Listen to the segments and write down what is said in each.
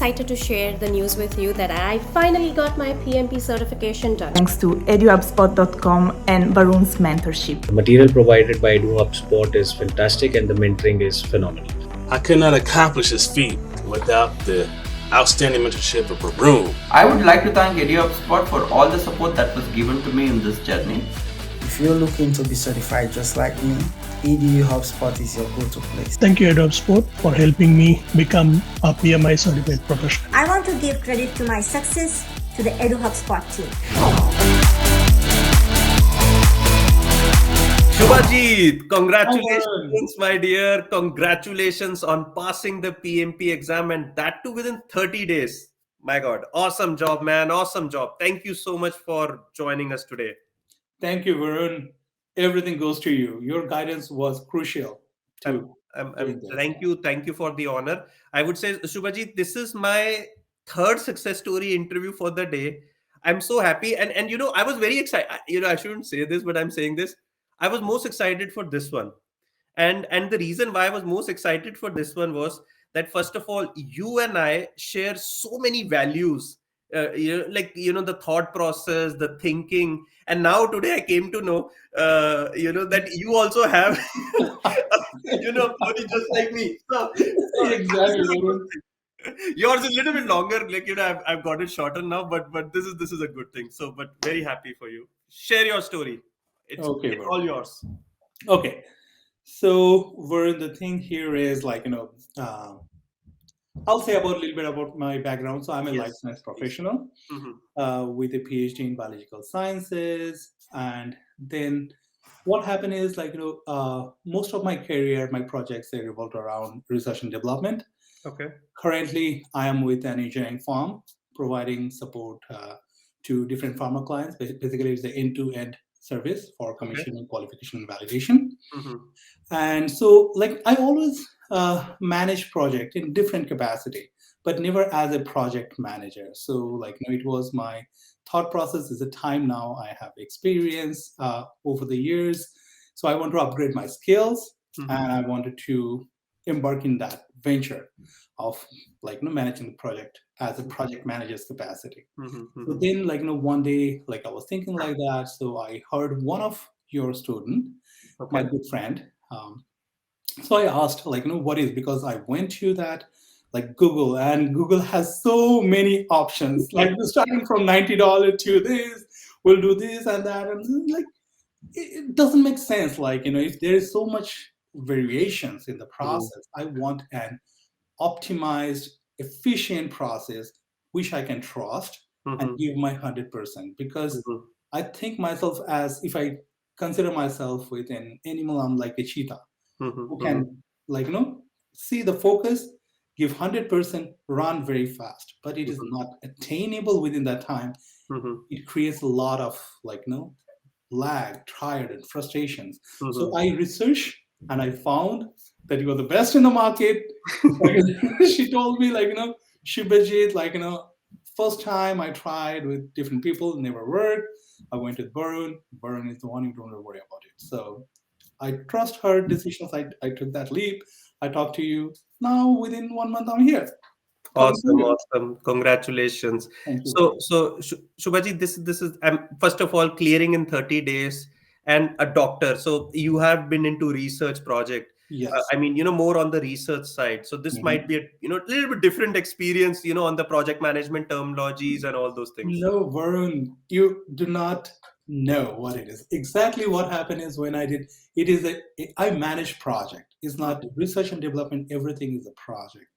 excited to share the news with you that I finally got my PMP certification done. Thanks to eduhubspot.com and Varun's mentorship. The material provided by EduHubSpot is fantastic and the mentoring is phenomenal. I could not accomplish this feat without the outstanding mentorship of Varun. I would like to thank EduHubSpot for all the support that was given to me in this journey. If you're looking to be certified just like me, EduHubSpot is your go-to place. Thank you, EduHubSpot, for helping me become a PMI Certified professional. I want to give credit to my success to the EduHubSpot team. Shubhajit, congratulations, my dear. Congratulations on passing the PMP exam, and that too within 30 days. My God, awesome job, man. Awesome job. Thank you so much for joining us today. Thank you, Varun. Everything goes to you. Your guidance was crucial. Thank you for the honor. I would say, Shubhajit, this is my third success story interview for the day. I'm so happy, and I was very excited. I shouldn't say this, but I'm saying this. I was most excited for this one, and the reason why I was most excited for this one was that, first of all, you and I share so many values. The thought process, the thinking, and now today I came to know, that you also have, body just like me. So Exactly. yours is a little bit longer. I've got it shorter now, but this is a good thing. So, but very happy for you. Share your story. It's all yours. Okay. So, Varun, the thing here is I'll say a little bit about my background. So I'm a life science professional with a PhD in biological sciences. And then what happened is most of my career, my projects, they revolved around research and development. Okay. Currently, I am with an engineering firm providing support to different pharma clients. Basically, it's the end-to-end service for commissioning, qualification, and validation. And so I always manage project in different capacity, but never as a project manager. So it was my thought process. Is a time now I have experience over the years. So I want to upgrade my skills and I wanted to embark in that venture of managing the project as a project manager's capacity. So then one day I was thinking like that. So I heard one of your student, my good friend. So I asked what is, because I went to that Google, and Google has so many options, starting from $90 to this, we'll do this and that, and it doesn't make sense. If there is so much variations in the process, I want an optimized, efficient process which I can trust and give my 100%, because I think myself as, if I consider myself with an animal, I'm like a cheetah who can see the focus, give 100%, run very fast, but it is not attainable within that time. It creates a lot of lag, tired, and frustrations. So I researched and I found that you were the best in the market. She told me Shubhajit, first time I tried with different people, never worked. I went with Varun. Varun is the one, you don't worry about it. So I trust her decisions. I took that leap. I talked to you. Now within 1 month I'm here. Awesome. Congratulations. So Shubhajit, this is first of all clearing in 30 days and a doctor. So you have been into research project. Yes. More on the research side. So this might be a little bit different experience, on the project management terminologies and all those things. No, Varun, you do not know what it is. Exactly what happened is when I did, I manage project. It's not research and development. Everything is a project.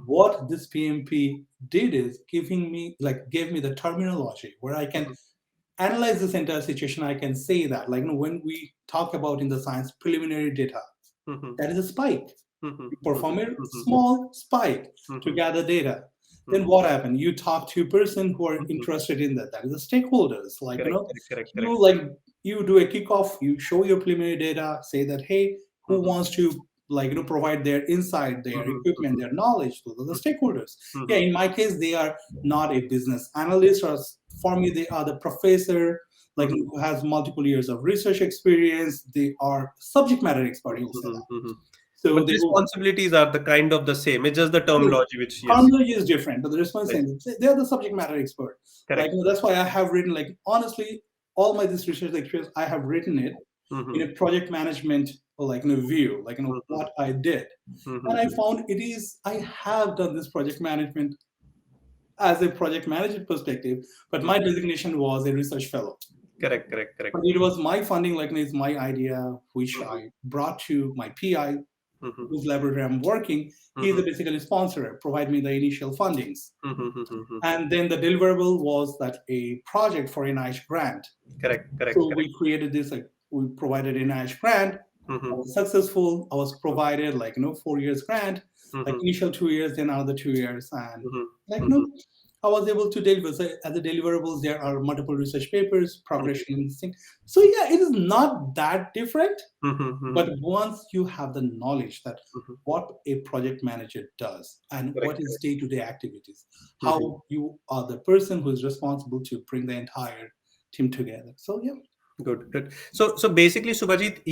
What this PMP did is gave me the terminology where I can analyze this entire situation. I can say that, when we talk about in the science preliminary data, that is a spike. You perform a small spike to gather data. Then what happened? You talk to a person who are interested in that. That is the stakeholders. Correct. You do a kickoff. You show your preliminary data. Say that, hey, who wants to provide their insight, their equipment, their knowledge? Those are the stakeholders. Yeah, in my case, they are not a business analyst, or for me, they are the professor, who has multiple years of research experience. They are subject matter expert. So but responsibilities are the kind of the same. It's just the terminology which terminology is different, but the responsibility, they are the subject matter expert. Correct. Like, that's why I have written, like, honestly, all my this research experience, I have written it in a project management, like, view, like, what I did. And I found I have done this project management as a project manager perspective, but my designation was a research fellow. Correct. But it was my funding, like, is my idea, which I brought to my PI, whose laboratory I'm working. He's basically sponsor, provide me the initial fundings. And then the deliverable was that a project for NIH grant. Correct. So we created this, like, we provided NIH grant. I was successful. I was provided, like, 4 years grant, like initial 2 years, then another 2 years. And like, I was able to deliver. So as the deliverables, there are multiple research papers, progression in this thing. So yeah, it is not that different. But once you have the knowledge that what a project manager does and what is day-to-day activities, how you are the person who is responsible to bring the entire team together. So yeah. Good. So basically, Shubhajit,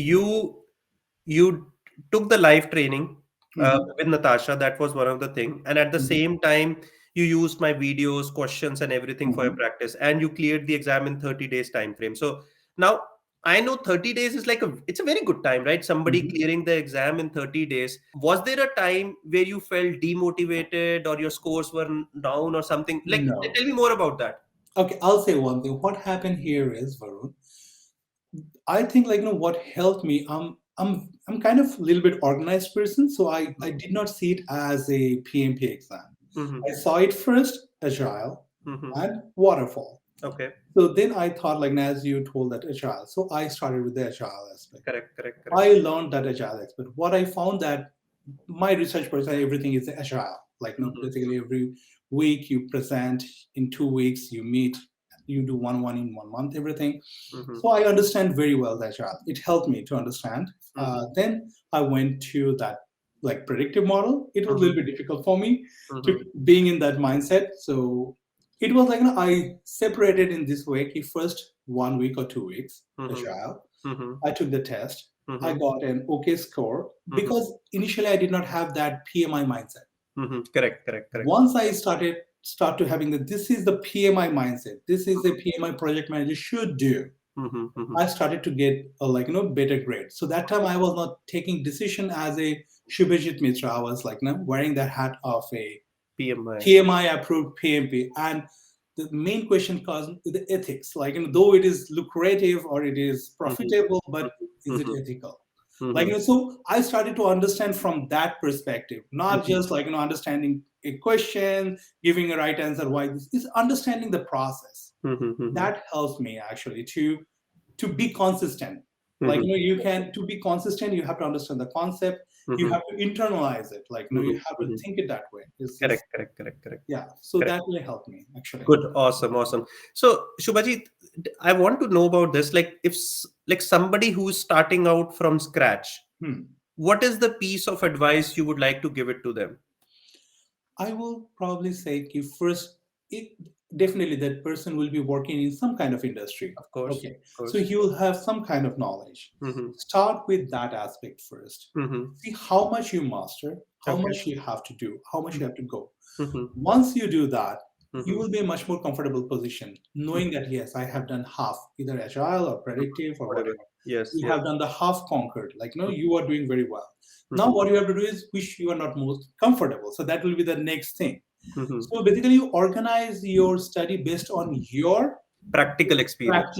you took the live training with Natasha. That was one of the thing, and at the same time, you used my videos, questions, and everything for your practice, and you cleared the exam in 30 days time frame. So now I know 30 days is it's a very good time, right? Somebody clearing the exam in 30 days. Was there a time where you felt demotivated or your scores were down or something? Like, tell me more about that. Okay, I'll say one thing. What happened here is, Varun, I think, like, what helped me, I'm kind of a little bit organized person, so I did not see it as a PMP exam. I saw it first agile and waterfall. Okay. So then I thought, like, as you told, that agile. So I started with the agile aspect. Correct. I learned that agile aspect. What I found that my research person, everything is agile. Like, basically every week you present, in 2 weeks you meet, you do one in 1 month, everything. So I understand very well the agile. It helped me to understand. Then I went to that, like, predictive model. It was a little bit difficult for me to being in that mindset. So it was like, I separated in this way. First 1 week or 2 weeks agile. I took the test. I got an okay score because initially I did not have that PMI mindset. Correct. Once I start to having that, this is the PMI mindset. This is a PMI project manager should do. I started to get a better grade. So that time I was not taking decision as a Shubhajit Mitra. I was like wearing that hat of a PMI approved PMP. And the main question comes the ethics. Like, though it is lucrative or it is profitable, but is it ethical? Like, so I started to understand from that perspective, not just like, understanding a question, giving a right answer, why this is understanding the process. That helps me actually to be consistent. Like, to be consistent, you have to understand the concept. You have to internalize it. Like, you have to think it that way. Correct. Yeah. So that will help me actually. Good. Awesome. So Shubhajit, I want to know about this. Like, if somebody who's starting out from scratch, what is the piece of advice you would like to give it to them? I will probably say, first, definitely that person will be working in some kind of industry. Of course. Okay. So he will have some kind of knowledge. Start with that aspect first. See how much you master, how much you have to do, how much you have to go. Once you do that, you will be in a much more comfortable position, knowing that, yes, I have done half, either agile or predictive or whatever. Yes. You have done the half conquered. Like, you are doing very well. Now what you have to do is which you are not most comfortable. So that will be the next thing. So basically you organize your study based on your practical experience.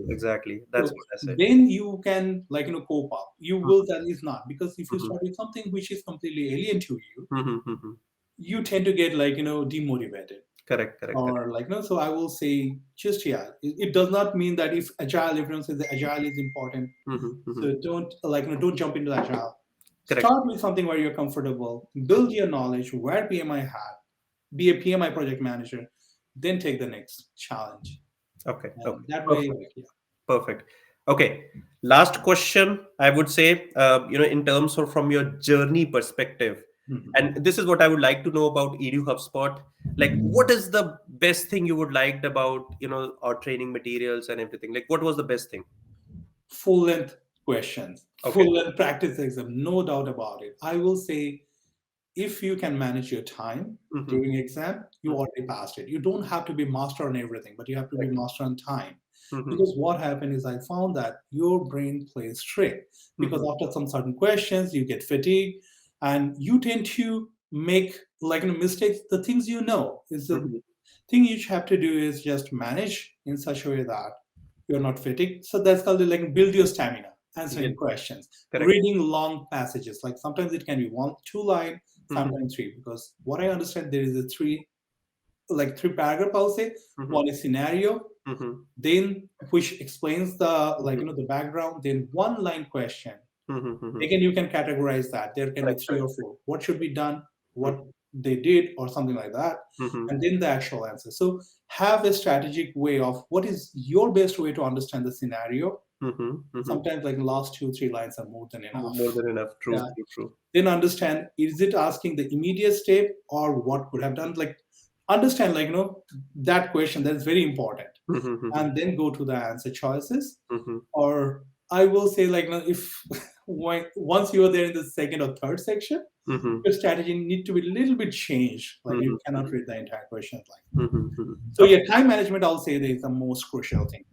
Exactly. That's what I said. Then you can cope up. You will, that is not, because if you start with something which is completely alien to you, you tend to get demotivated. Correct. Or so I will say just, it does not mean that if agile, everyone says that agile is important. So don't jump into agile. Correct. Start with something where you're comfortable, build your knowledge where PMI had, be a PMI project manager, then take the next challenge. Okay. That way, Perfect. Okay. Last question, I would say, in terms of from your journey perspective, and this is what I would like to know about EduHubSpot. Like, what is the best thing you would like about, our training materials and everything? Like, what was the best thing? Full length questions. full and practice exam, no doubt about it. I will say, if you can manage your time during exam, you already passed it. You don't have to be master on everything, but you have to be master on time. Because what happened is I found that your brain plays trick. Because after some certain questions, you get fatigued and you tend to make mistakes. The things you know is the thing you have to do is just manage in such a way that you're not fatigued. So that's called build your stamina, answering questions, reading long passages. Like sometimes it can be 1-2 line, sometimes 3. Because what I understand, there is a 3 paragraph, I'll say. One is scenario, then which explains the the background, then 1 line question. Again, you can categorize that. There can be 3 or 4. What should be done, what they did, or something like that, and then the actual answer. So have a strategic way of what is your best way to understand the scenario. Sometimes last 2-3 lines are more than enough. More than enough. True. Then understand, is it asking the immediate step or what could have done? Understand that question. That's very important. And then go to the answer choices. Or I will say if once you are there in the second or third section, your strategy need to be a little bit changed. You cannot read the entire question. So time management, I'll say, is the most crucial thing.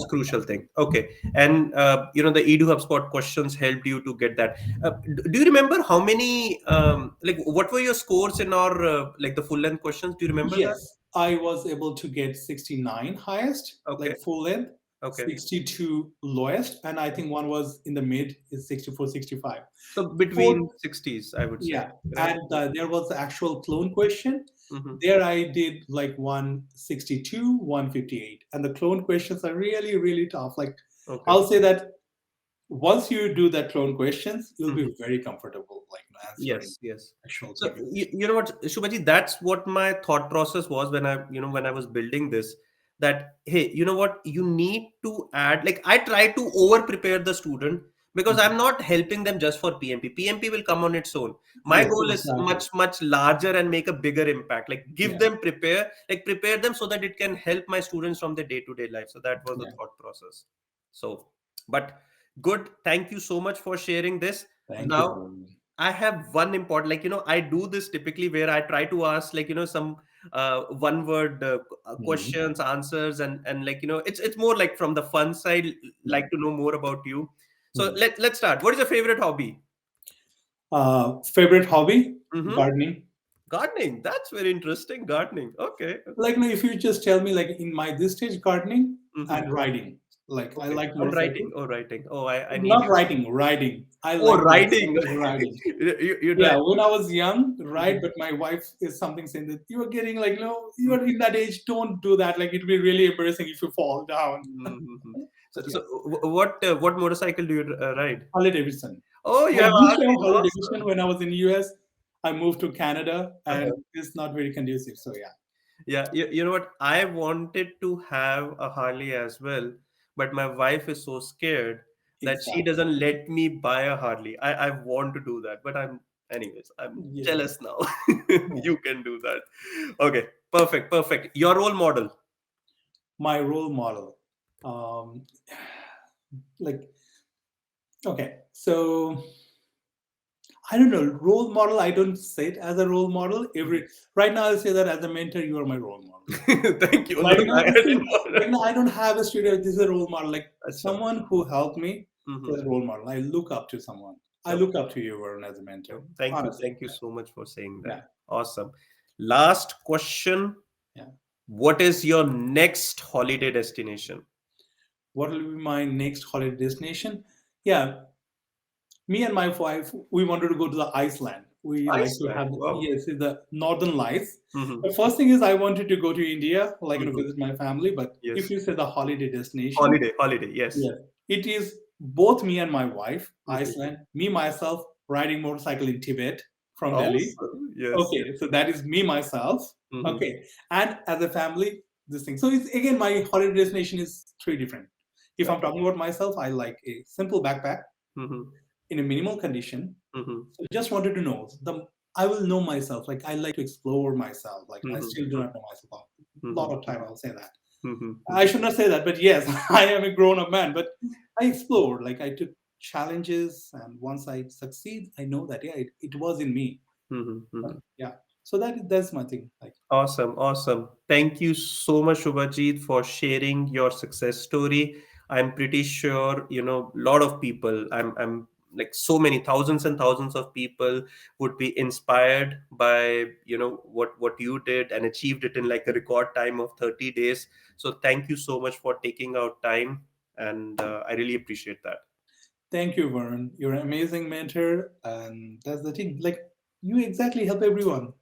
Crucial thing. Okay. And the EduHubSpot questions helped you to get that. Do you remember how many what were your scores in our the full length questions? Do you remember that? Yes, I was able to get 69 highest, full length. 62 lowest, and I think one was in the mid, is 64, 65. So between 60s, I would say. Yeah, and there was the actual clone question. There I did 162, 158, and the clone questions are really, really tough. I'll say that once you do that clone questions, you'll be very comfortable answering. Yes. Actual. So you know what, Shubhajit, that's what my thought process was when I was building this. That, hey, you know what, you need to add, I try to over prepare the student, because I'm not helping them just for PMP. PMP will come on its own. My goal is much larger and make a bigger impact. Give them prepare them so that it can help my students from their day-to-day life. So that was the thought process. So, but good. Thank you so much for sharing this. Thank now you. I have one important, I do this typically where I try to ask some one word questions, answers, and it's more from the fun side, like to know more about you. So let's start. What is your favorite hobby? Favorite hobby? Gardening. Gardening. That's very interesting. Gardening. Okay. If you just tell me in my this stage, gardening and riding. I like writing. Oh, I need not writing. I like riding. Riding. you when I was young, but my wife is something saying that you are getting you are in that age, don't do that. It'll be really embarrassing if you fall down. So what motorcycle do you ride? Harley Davidson. Oh, yeah. Harley Davidson. When I was in US, I moved to Canada, and it's not very conducive. So yeah. You know what? I wanted to have a Harley as well, but my wife is so scared that she doesn't let me buy a Harley. I want to do that, but I'm jealous now. You can do that. Okay, perfect. Your role model? My role model. Okay, so I don't know, role model. I don't say it as a role model. Right now, I'll say that as a mentor, you are my role model. Thank you. I don't have a student. This is a role model. Someone who helped me is a role model. I look up to someone. I look up to you, Varun, as a mentor. Thank you. Thank you so much for saying that. Yeah. Awesome. Last question. Yeah. What is your next holiday destination? What will be my next holiday destination? Yeah. Me and my wife, we wanted to go to the Iceland. We like to have the Northern Lights. The first thing is I wanted to go to India, to visit my family. But if you say the holiday destination, holiday, yes. It is both me and my wife, Iceland, me myself riding motorcycle in Tibet from Delhi. Yes. Okay, so that is me myself. Okay, and as a family, this thing. So it's again, my holiday destination is 3 different. If I'm talking about myself, I like a simple backpack. In a minimal condition. So just wanted to know I will know myself. I like to explore myself. I still do not know myself. A lot of time I'll say that. I should not say that, but yes, I am a grown-up man. But I explored. I took challenges, and once I succeed, I know that it was in me. Right? Yeah. So that's my thing. Like, Awesome, awesome. Thank you so much, Shubhajit, for sharing your success story. I'm pretty sure, a lot of people, I'm like so many thousands and thousands of people would be inspired by, what you did and achieved it in like a record time of 30 days. So thank you so much for taking out time. And I really appreciate that. thank you, Varun. You're an amazing mentor, and that's the thing. Like, you exactly help everyone.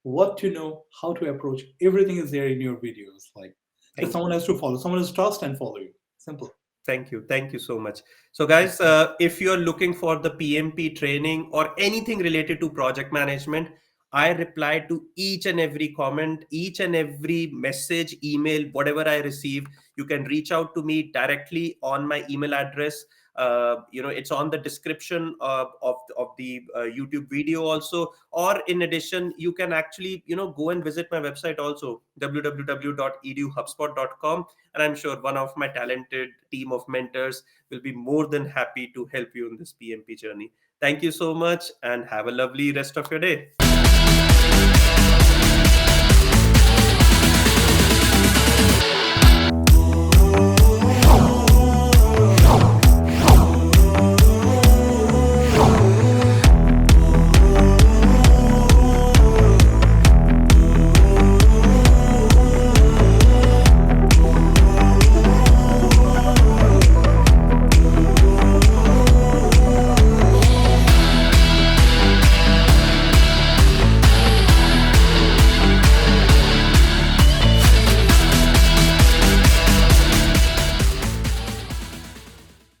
What to know, how to approach, everything is there in your videos. Like, just Thank someone has to follow, someone has to trust and follow you. Simple. Thank you. Thank you so much. So, guys, if you're looking for the PMP training or anything related to project management, I reply to each and every comment, each and every message, email, whatever I receive. You can reach out to me directly on my email address. It's on the description of the YouTube video also. Or in addition, you can actually, go and visit my website also, www.eduhubspot.com. And I'm sure one of my talented team of mentors will be more than happy to help you in this PMP journey. Thank you so much and have a lovely rest of your day.